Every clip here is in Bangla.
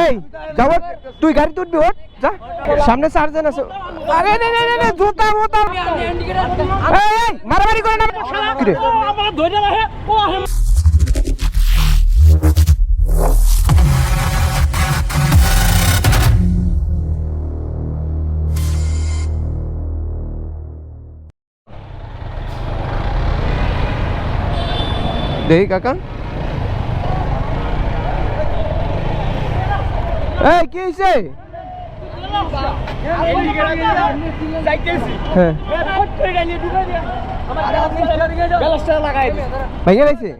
এই যাব তুই গাড়িতে উঠবি ওঠ যা সামনে চারজন আছে আরে নে নে নে জুতা মোতা এই মারামারি করে না কি রে আমার ধরে রাখে ও দেখি কাকা এই কি হইছে ভাইয়া গেছে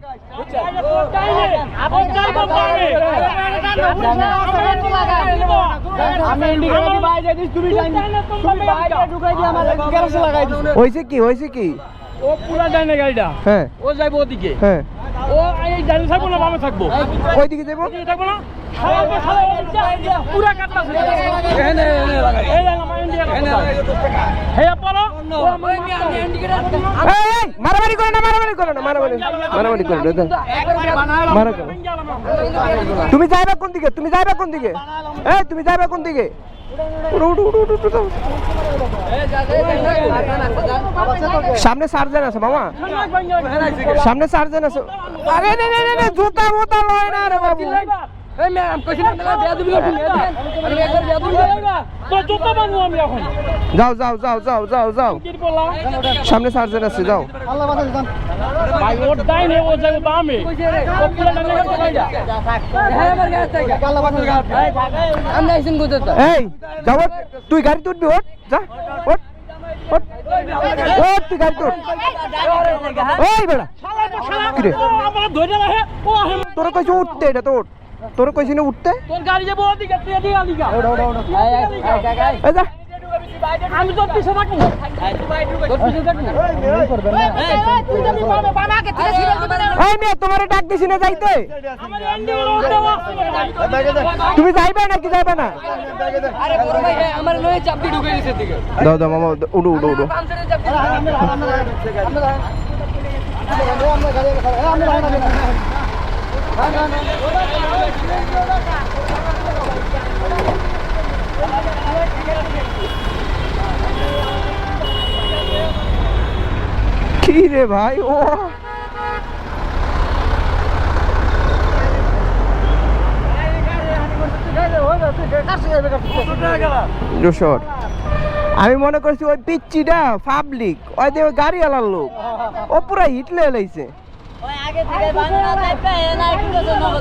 হয়েছে কি হয়েছে কি ও পুরা যায় না গাড়িটা হ্যাঁ ও যাইবো ওদিকে হ্যাঁ ও এই ডানে থাকবো না বামে থাকবো ওইদিকে যাবো থাকবো না পুরা কাটটা এখানে লাগাই এই আমার ইন্ডিয়া হে আপলো এই মারামারি করে না মারামারি করে না মারামারি মারামারি করে না মারা করো তুমি যাইবা কোন দিকে তুমি যাইবা কোন দিকে এই তুমি যাইবা কোন দিকে সামনে চারজন আছে মামা সামনে চারজন আছে আরে নে নে নে জুতা মোতা লয় না রে বাবু এই ম্যাম কইছিলাম না বেয়াদবি করুন আমি একবার বেয়াদবি করব তো জুতা বানবো আমি এখন যাও যাও যাও যাও যাও যাও সামনে চারজন আছে যাও আল্লাহ বাদা দান ভাই ওর ডাইনে ও যাবে বামে ও পুরা ডানে গাড়িটা হ্যাঁ আমার গাড়ি থেকে আল্লাহ বাদা দান আমরা আইছেন কোথায় এই যাও তুই গাড়িতে উঠবি ওঠ যা ওঠ ওঠ ওঠ তুই গাড়িতে উঠ এই বেড়া কি রে আমার ধরে রাখে ও তোর কইছে উঠতে এটা তো উঠ তোর কইছি না উঠতে তোর গাড়ি যাবো ওদিকে তুই এদিকে আলিগা এই যা আমি তোর পিছে থাকবো তোর পিছে থাকবো তুই যদি বানাকে তুই এই মেয়ে তোমারে ডাক দিছি না যাইতে আমার এন্ডি ওটা তুমি যাইবে নাকি যাইবে না আরে বড় ভাই আমার লয়ে চাপটি ঢুকে দিছে দিকে দাও দাও মামা উড়ো উড়ো উড়ো কি রে ভাই ও যশোর আমি মনে করছি ওই পিচ্চিটা পাবলিক ওই দিয়ে গাড়ি আলার লোক ও পুরা হিটলে এলাইছে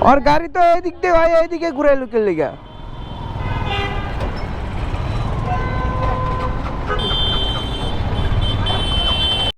ওর গাড়ি তো এদিক দিয়ে এইদিকে ঘুরে লুকের লিগা